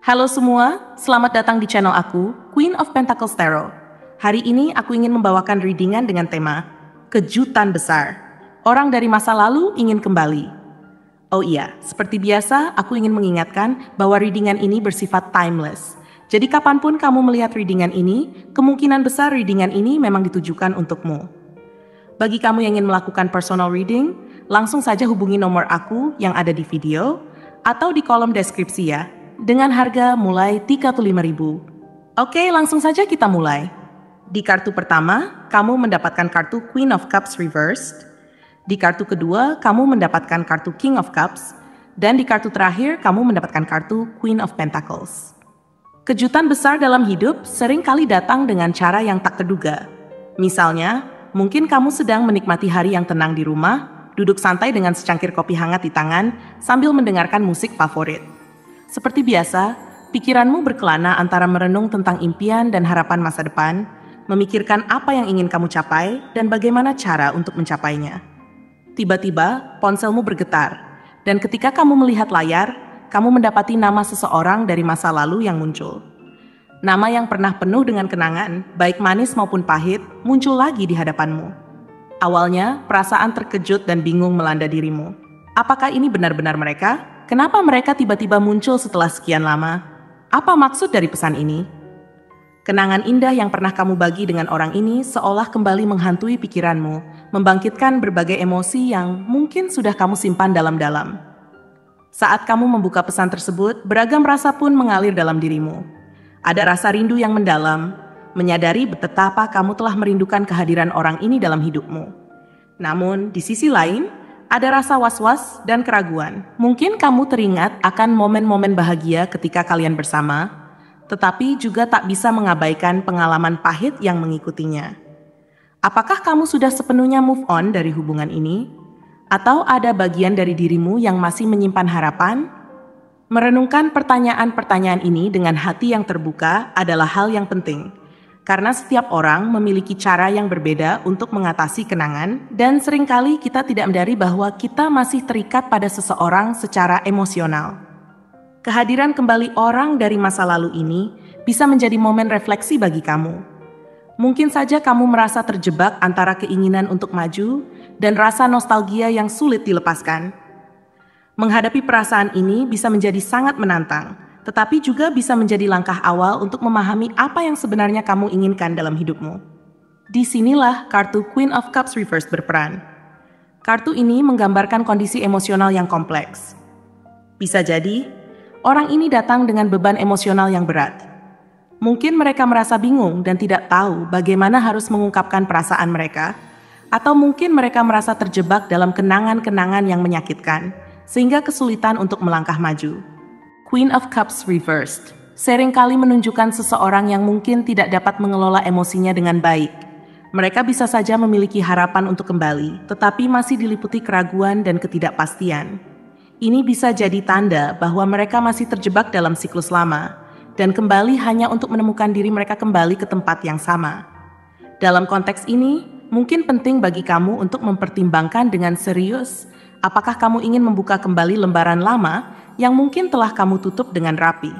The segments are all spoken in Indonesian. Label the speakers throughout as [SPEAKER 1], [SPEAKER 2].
[SPEAKER 1] Halo semua, selamat datang di channel aku, Queen of Pentacles Tarot. Hari ini aku ingin membawakan readingan dengan tema Kejutan Besar. Orang dari masa lalu ingin kembali. Oh iya, seperti biasa aku ingin mengingatkan bahwa readingan ini bersifat timeless. Jadi kapanpun kamu melihat readingan ini, kemungkinan besar readingan ini memang ditujukan untukmu. Bagi kamu yang ingin melakukan personal reading, langsung saja hubungi nomor aku yang ada di video atau di kolom deskripsi ya, dengan harga mulai 35.000. Oke, langsung saja kita mulai. Di kartu pertama, kamu mendapatkan kartu Queen of Cups reversed. Di kartu kedua, kamu mendapatkan kartu King of Cups. Dan di kartu terakhir, kamu mendapatkan kartu Queen of Pentacles. Kejutan besar dalam hidup sering kali datang dengan cara yang tak terduga. Misalnya, mungkin kamu sedang menikmati hari yang tenang di rumah, duduk santai dengan secangkir kopi hangat di tangan, sambil mendengarkan musik favorit. Seperti biasa, pikiranmu berkelana antara merenung tentang impian dan harapan masa depan, memikirkan apa yang ingin kamu capai dan bagaimana cara untuk mencapainya. Tiba-tiba, ponselmu bergetar, dan ketika kamu melihat layar, kamu mendapati nama seseorang dari masa lalu yang muncul. Nama yang pernah penuh dengan kenangan, baik manis maupun pahit, muncul lagi di hadapanmu. Awalnya, perasaan terkejut dan bingung melanda dirimu. Apakah ini benar-benar mereka? Kenapa mereka tiba-tiba muncul setelah sekian lama? Apa maksud dari pesan ini? Kenangan indah yang pernah kamu bagi dengan orang ini seolah kembali menghantui pikiranmu, membangkitkan berbagai emosi yang mungkin sudah kamu simpan dalam-dalam. Saat kamu membuka pesan tersebut, beragam rasa pun mengalir dalam dirimu. Ada rasa rindu yang mendalam, menyadari betapa kamu telah merindukan kehadiran orang ini dalam hidupmu. Namun, di sisi lain, ada rasa was-was dan keraguan. Mungkin kamu teringat akan momen-momen bahagia ketika kalian bersama, tetapi juga tak bisa mengabaikan pengalaman pahit yang mengikutinya. Apakah kamu sudah sepenuhnya move on dari hubungan ini? Atau ada bagian dari dirimu yang masih menyimpan harapan? Merenungkan pertanyaan-pertanyaan ini dengan hati yang terbuka adalah hal yang penting. Karena setiap orang memiliki cara yang berbeda untuk mengatasi kenangan, dan seringkali kita tidak menyadari bahwa kita masih terikat pada seseorang secara emosional. Kehadiran kembali orang dari masa lalu ini bisa menjadi momen refleksi bagi kamu. Mungkin saja kamu merasa terjebak antara keinginan untuk maju dan rasa nostalgia yang sulit dilepaskan. Menghadapi perasaan ini bisa menjadi sangat menantang, tetapi juga bisa menjadi langkah awal untuk memahami apa yang sebenarnya kamu inginkan dalam hidupmu. Disinilah kartu Queen of Cups Reverse berperan. Kartu ini menggambarkan kondisi emosional yang kompleks. Bisa jadi, orang ini datang dengan beban emosional yang berat. Mungkin mereka merasa bingung dan tidak tahu bagaimana harus mengungkapkan perasaan mereka, atau mungkin mereka merasa terjebak dalam kenangan-kenangan yang menyakitkan, sehingga kesulitan untuk melangkah maju. Queen of Cups Reversed seringkali menunjukkan seseorang yang mungkin tidak dapat mengelola emosinya dengan baik. Mereka bisa saja memiliki harapan untuk kembali, tetapi masih diliputi keraguan dan ketidakpastian. Ini bisa jadi tanda bahwa mereka masih terjebak dalam siklus lama, dan kembali hanya untuk menemukan diri mereka kembali ke tempat yang sama. Dalam konteks ini, mungkin penting bagi kamu untuk mempertimbangkan dengan serius apakah kamu ingin membuka kembali lembaran lama yang mungkin telah kamu tutup dengan rapi.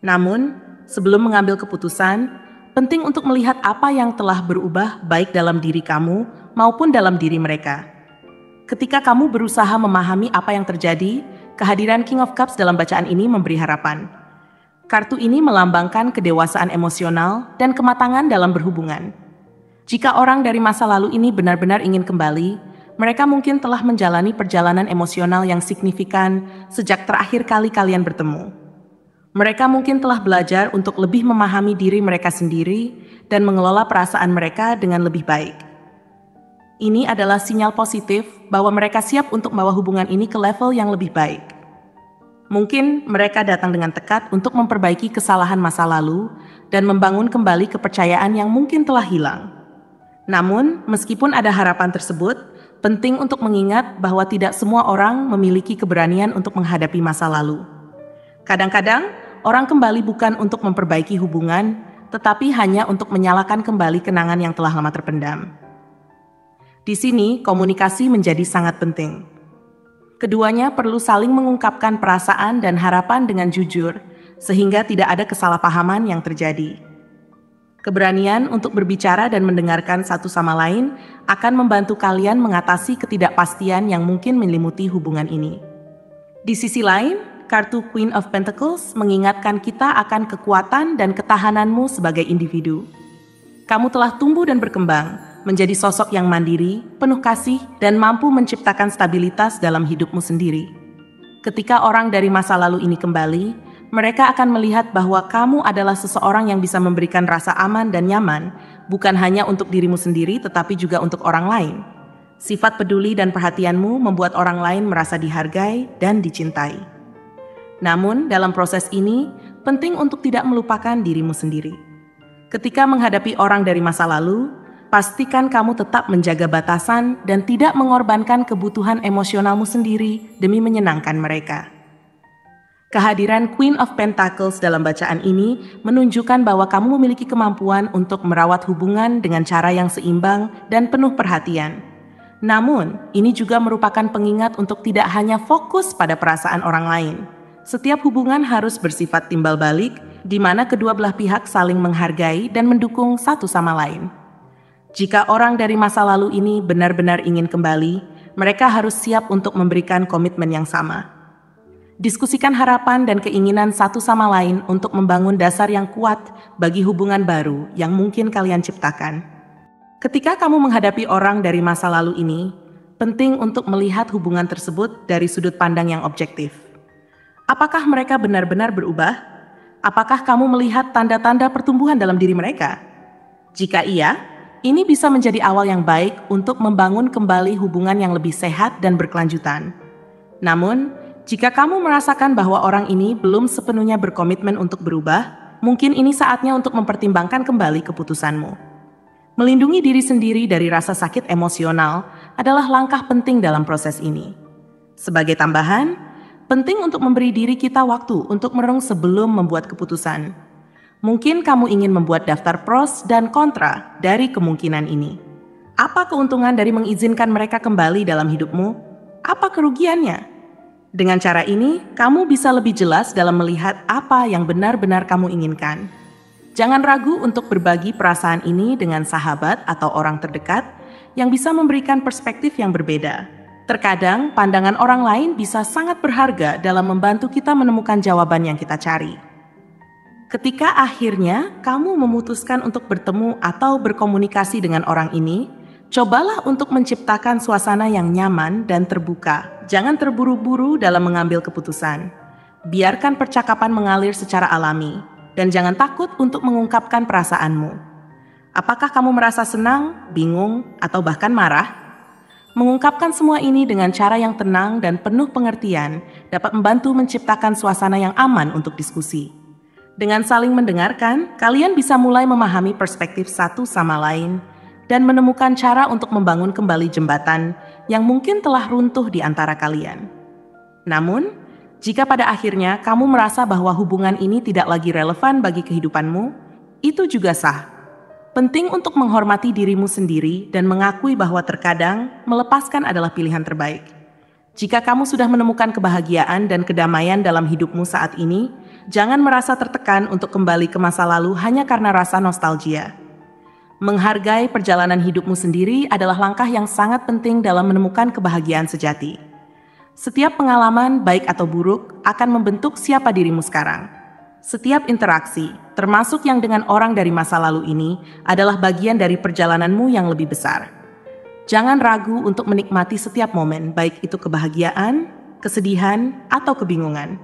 [SPEAKER 1] Namun, sebelum mengambil keputusan, penting untuk melihat apa yang telah berubah baik dalam diri kamu maupun dalam diri mereka. Ketika kamu berusaha memahami apa yang terjadi, kehadiran King of Cups dalam bacaan ini memberi harapan. Kartu ini melambangkan kedewasaan emosional dan kematangan dalam berhubungan. Jika orang dari masa lalu ini benar-benar ingin kembali, mereka mungkin telah menjalani perjalanan emosional yang signifikan sejak terakhir kali kalian bertemu. Mereka mungkin telah belajar untuk lebih memahami diri mereka sendiri dan mengelola perasaan mereka dengan lebih baik. Ini adalah sinyal positif bahwa mereka siap untuk membawa hubungan ini ke level yang lebih baik. Mungkin mereka datang dengan tekad untuk memperbaiki kesalahan masa lalu dan membangun kembali kepercayaan yang mungkin telah hilang. Namun, meskipun ada harapan tersebut, penting untuk mengingat bahwa tidak semua orang memiliki keberanian untuk menghadapi masa lalu. Kadang-kadang, orang kembali bukan untuk memperbaiki hubungan, tetapi hanya untuk menyalakan kembali kenangan yang telah lama terpendam. Di sini, komunikasi menjadi sangat penting. Keduanya perlu saling mengungkapkan perasaan dan harapan dengan jujur, sehingga tidak ada kesalahpahaman yang terjadi. Keberanian untuk berbicara dan mendengarkan satu sama lain akan membantu kalian mengatasi ketidakpastian yang mungkin menyelimuti hubungan ini. Di sisi lain, kartu Queen of Pentacles mengingatkan kita akan kekuatan dan ketahananmu sebagai individu. Kamu telah tumbuh dan berkembang menjadi sosok yang mandiri, penuh kasih, dan mampu menciptakan stabilitas dalam hidupmu sendiri. Ketika orang dari masa lalu ini kembali, mereka akan melihat bahwa kamu adalah seseorang yang bisa memberikan rasa aman dan nyaman, bukan hanya untuk dirimu sendiri tetapi juga untuk orang lain. Sifat peduli dan perhatianmu membuat orang lain merasa dihargai dan dicintai. Namun, dalam proses ini, penting untuk tidak melupakan dirimu sendiri. Ketika menghadapi orang dari masa lalu, pastikan kamu tetap menjaga batasan dan tidak mengorbankan kebutuhan emosionalmu sendiri demi menyenangkan mereka. Kehadiran Queen of Pentacles dalam bacaan ini menunjukkan bahwa kamu memiliki kemampuan untuk merawat hubungan dengan cara yang seimbang dan penuh perhatian. Namun, ini juga merupakan pengingat untuk tidak hanya fokus pada perasaan orang lain. Setiap hubungan harus bersifat timbal balik, di mana kedua belah pihak saling menghargai dan mendukung satu sama lain. Jika orang dari masa lalu ini benar-benar ingin kembali, mereka harus siap untuk memberikan komitmen yang sama. Diskusikan harapan dan keinginan satu sama lain untuk membangun dasar yang kuat bagi hubungan baru yang mungkin kalian ciptakan. Ketika kamu menghadapi orang dari masa lalu ini, penting untuk melihat hubungan tersebut dari sudut pandang yang objektif. Apakah mereka benar-benar berubah? Apakah kamu melihat tanda-tanda pertumbuhan dalam diri mereka? Jika iya, ini bisa menjadi awal yang baik untuk membangun kembali hubungan yang lebih sehat dan berkelanjutan. Namun, jika kamu merasakan bahwa orang ini belum sepenuhnya berkomitmen untuk berubah, mungkin ini saatnya untuk mempertimbangkan kembali keputusanmu. Melindungi diri sendiri dari rasa sakit emosional adalah langkah penting dalam proses ini. Sebagai tambahan, penting untuk memberi diri kita waktu untuk merenung sebelum membuat keputusan. Mungkin kamu ingin membuat daftar pros dan kontra dari kemungkinan ini. Apa keuntungan dari mengizinkan mereka kembali dalam hidupmu? Apa kerugiannya? Dengan cara ini, kamu bisa lebih jelas dalam melihat apa yang benar-benar kamu inginkan. Jangan ragu untuk berbagi perasaan ini dengan sahabat atau orang terdekat yang bisa memberikan perspektif yang berbeda. Terkadang, pandangan orang lain bisa sangat berharga dalam membantu kita menemukan jawaban yang kita cari. Ketika akhirnya kamu memutuskan untuk bertemu atau berkomunikasi dengan orang ini, cobalah untuk menciptakan suasana yang nyaman dan terbuka. Jangan terburu-buru dalam mengambil keputusan. Biarkan percakapan mengalir secara alami, dan jangan takut untuk mengungkapkan perasaanmu. Apakah kamu merasa senang, bingung, atau bahkan marah? Mengungkapkan semua ini dengan cara yang tenang dan penuh pengertian dapat membantu menciptakan suasana yang aman untuk diskusi. Dengan saling mendengarkan, kalian bisa mulai memahami perspektif satu sama lain dan menemukan cara untuk membangun kembali jembatan yang mungkin telah runtuh di antara kalian. Namun, jika pada akhirnya kamu merasa bahwa hubungan ini tidak lagi relevan bagi kehidupanmu, itu juga sah. Penting untuk menghormati dirimu sendiri dan mengakui bahwa terkadang melepaskan adalah pilihan terbaik. Jika kamu sudah menemukan kebahagiaan dan kedamaian dalam hidupmu saat ini, jangan merasa tertekan untuk kembali ke masa lalu hanya karena rasa nostalgia. Menghargai perjalanan hidupmu sendiri adalah langkah yang sangat penting dalam menemukan kebahagiaan sejati. Setiap pengalaman, baik atau buruk, akan membentuk siapa dirimu sekarang. Setiap interaksi, termasuk yang dengan orang dari masa lalu ini, adalah bagian dari perjalananmu yang lebih besar. Jangan ragu untuk menikmati setiap momen, baik itu kebahagiaan, kesedihan, atau kebingungan.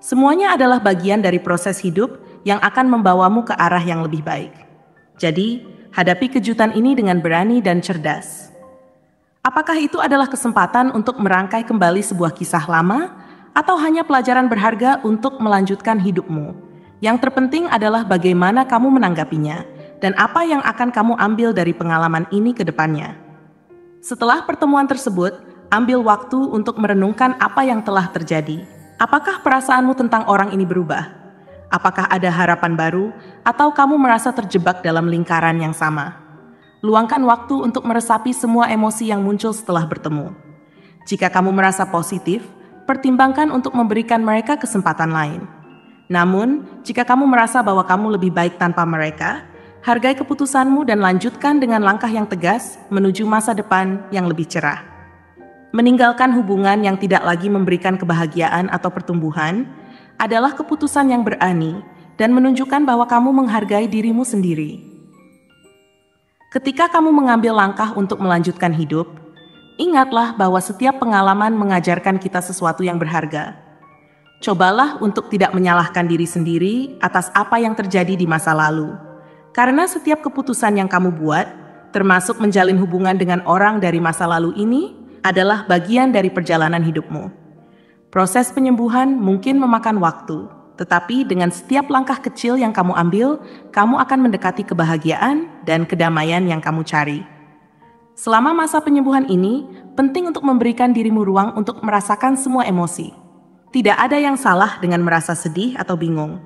[SPEAKER 1] Semuanya adalah bagian dari proses hidup yang akan membawamu ke arah yang lebih baik. Jadi, hadapi kejutan ini dengan berani dan cerdas. Apakah itu adalah kesempatan untuk merangkai kembali sebuah kisah lama, atau hanya pelajaran berharga untuk melanjutkan hidupmu? Yang terpenting adalah bagaimana kamu menanggapinya, dan apa yang akan kamu ambil dari pengalaman ini ke depannya. Setelah pertemuan tersebut, ambil waktu untuk merenungkan apa yang telah terjadi. Apakah perasaanmu tentang orang ini berubah? Apakah ada harapan baru, atau kamu merasa terjebak dalam lingkaran yang sama? Luangkan waktu untuk meresapi semua emosi yang muncul setelah bertemu. Jika kamu merasa positif, pertimbangkan untuk memberikan mereka kesempatan lain. Namun, jika kamu merasa bahwa kamu lebih baik tanpa mereka, hargai keputusanmu dan lanjutkan dengan langkah yang tegas menuju masa depan yang lebih cerah. Meninggalkan hubungan yang tidak lagi memberikan kebahagiaan atau pertumbuhan adalah keputusan yang berani dan menunjukkan bahwa kamu menghargai dirimu sendiri. Ketika kamu mengambil langkah untuk melanjutkan hidup, ingatlah bahwa setiap pengalaman mengajarkan kita sesuatu yang berharga. Cobalah untuk tidak menyalahkan diri sendiri atas apa yang terjadi di masa lalu, karena setiap keputusan yang kamu buat, termasuk menjalin hubungan dengan orang dari masa lalu ini, adalah bagian dari perjalanan hidupmu. Proses penyembuhan mungkin memakan waktu, tetapi dengan setiap langkah kecil yang kamu ambil, kamu akan mendekati kebahagiaan dan kedamaian yang kamu cari. Selama masa penyembuhan ini, penting untuk memberikan dirimu ruang untuk merasakan semua emosi. Tidak ada yang salah dengan merasa sedih atau bingung.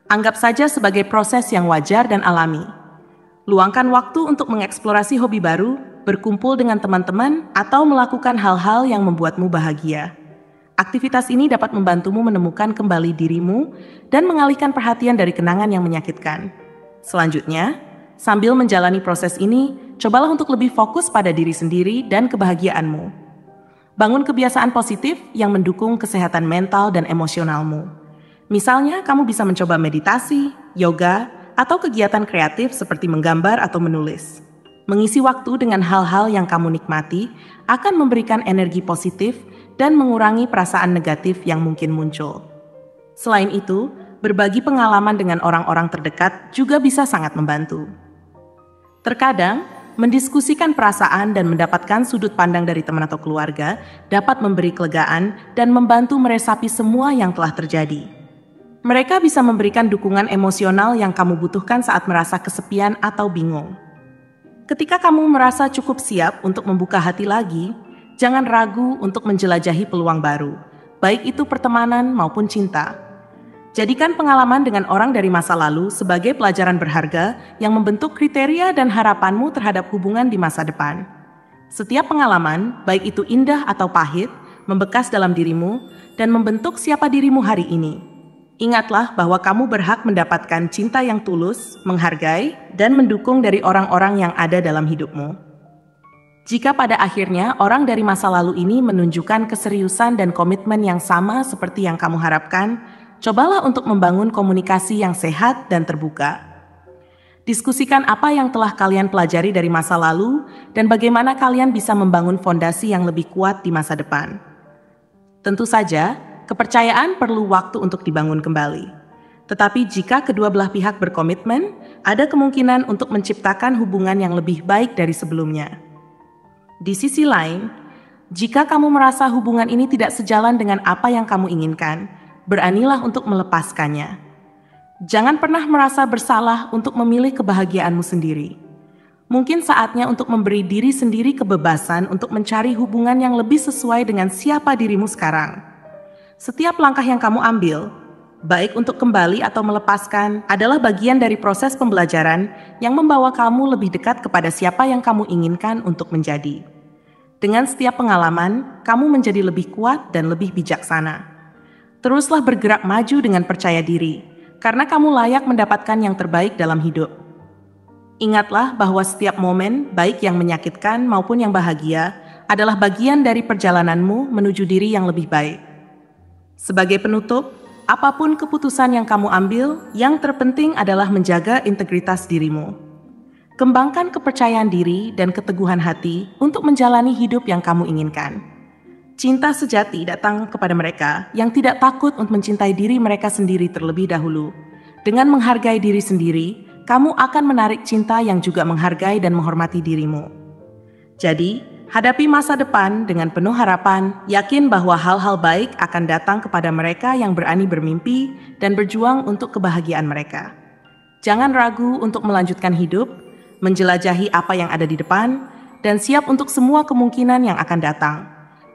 [SPEAKER 1] Anggap saja sebagai proses yang wajar dan alami. Luangkan waktu untuk mengeksplorasi hobi baru, berkumpul dengan teman-teman, atau melakukan hal-hal yang membuatmu bahagia. Aktivitas ini dapat membantumu menemukan kembali dirimu dan mengalihkan perhatian dari kenangan yang menyakitkan. Selanjutnya, sambil menjalani proses ini, cobalah untuk lebih fokus pada diri sendiri dan kebahagiaanmu. Bangun kebiasaan positif yang mendukung kesehatan mental dan emosionalmu. Misalnya, kamu bisa mencoba meditasi, yoga, atau kegiatan kreatif seperti menggambar atau menulis. Mengisi waktu dengan hal-hal yang kamu nikmati akan memberikan energi positif dan mengurangi perasaan negatif yang mungkin muncul. Selain itu, berbagi pengalaman dengan orang-orang terdekat juga bisa sangat membantu. Terkadang, mendiskusikan perasaan dan mendapatkan sudut pandang dari teman atau keluarga dapat memberi kelegaan dan membantu meresapi semua yang telah terjadi. Mereka bisa memberikan dukungan emosional yang kamu butuhkan saat merasa kesepian atau bingung. Ketika kamu merasa cukup siap untuk membuka hati lagi, jangan ragu untuk menjelajahi peluang baru, baik itu pertemanan maupun cinta. Jadikan pengalaman dengan orang dari masa lalu sebagai pelajaran berharga yang membentuk kriteria dan harapanmu terhadap hubungan di masa depan. Setiap pengalaman, baik itu indah atau pahit, membekas dalam dirimu dan membentuk siapa dirimu hari ini. Ingatlah bahwa kamu berhak mendapatkan cinta yang tulus, menghargai, dan mendukung dari orang-orang yang ada dalam hidupmu. Jika pada akhirnya orang dari masa lalu ini menunjukkan keseriusan dan komitmen yang sama seperti yang kamu harapkan, cobalah untuk membangun komunikasi yang sehat dan terbuka. Diskusikan apa yang telah kalian pelajari dari masa lalu dan bagaimana kalian bisa membangun fondasi yang lebih kuat di masa depan. Tentu saja, kepercayaan perlu waktu untuk dibangun kembali. Tetapi jika kedua belah pihak berkomitmen, ada kemungkinan untuk menciptakan hubungan yang lebih baik dari sebelumnya. Di sisi lain, jika kamu merasa hubungan ini tidak sejalan dengan apa yang kamu inginkan, beranilah untuk melepaskannya. Jangan pernah merasa bersalah untuk memilih kebahagiaanmu sendiri. Mungkin saatnya untuk memberi diri sendiri kebebasan untuk mencari hubungan yang lebih sesuai dengan siapa dirimu sekarang. Setiap langkah yang kamu ambil, baik untuk kembali atau melepaskan, adalah bagian dari proses pembelajaran yang membawa kamu lebih dekat kepada siapa yang kamu inginkan untuk menjadi. Dengan setiap pengalaman, kamu menjadi lebih kuat dan lebih bijaksana. Teruslah bergerak maju dengan percaya diri, karena kamu layak mendapatkan yang terbaik dalam hidup. Ingatlah bahwa setiap momen, baik yang menyakitkan maupun yang bahagia, adalah bagian dari perjalananmu menuju diri yang lebih baik. Sebagai penutup, apapun keputusan yang kamu ambil, yang terpenting adalah menjaga integritas dirimu. Kembangkan kepercayaan diri dan keteguhan hati untuk menjalani hidup yang kamu inginkan. Cinta sejati datang kepada mereka yang tidak takut untuk mencintai diri mereka sendiri terlebih dahulu. Dengan menghargai diri sendiri, kamu akan menarik cinta yang juga menghargai dan menghormati dirimu. Jadi, hadapi masa depan dengan penuh harapan, yakin bahwa hal-hal baik akan datang kepada mereka yang berani bermimpi dan berjuang untuk kebahagiaan mereka. Jangan ragu untuk melanjutkan hidup, menjelajahi apa yang ada di depan, dan siap untuk semua kemungkinan yang akan datang.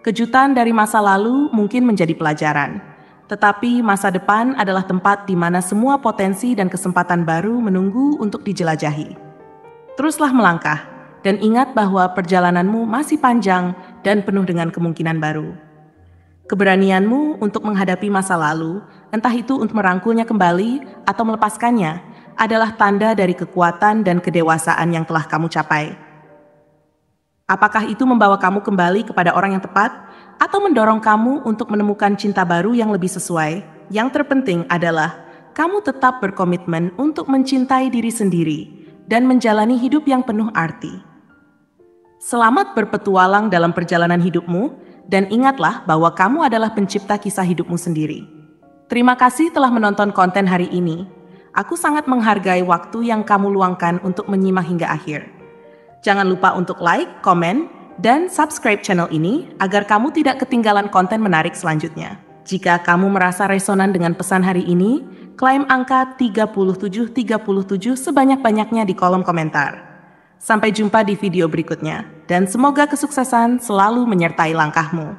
[SPEAKER 1] Kejutan dari masa lalu mungkin menjadi pelajaran, tetapi masa depan adalah tempat di mana semua potensi dan kesempatan baru menunggu untuk dijelajahi. Teruslah melangkah, dan ingat bahwa perjalananmu masih panjang dan penuh dengan kemungkinan baru. Keberanianmu untuk menghadapi masa lalu, entah itu untuk merangkulnya kembali atau melepaskannya, adalah tanda dari kekuatan dan kedewasaan yang telah kamu capai. Apakah itu membawa kamu kembali kepada orang yang tepat, atau mendorong kamu untuk menemukan cinta baru yang lebih sesuai? Yang terpenting adalah kamu tetap berkomitmen untuk mencintai diri sendiri dan menjalani hidup yang penuh arti. Selamat berpetualang dalam perjalanan hidupmu, dan ingatlah bahwa kamu adalah pencipta kisah hidupmu sendiri. Terima kasih telah menonton konten hari ini. Aku sangat menghargai waktu yang kamu luangkan untuk menyimak hingga akhir. Jangan lupa untuk like, komen, dan subscribe channel ini agar kamu tidak ketinggalan konten menarik selanjutnya. Jika kamu merasa resonan dengan pesan hari ini, klaim angka 3737 sebanyak-banyaknya di kolom komentar. Sampai jumpa di video berikutnya, dan semoga kesuksesan selalu menyertai langkahmu.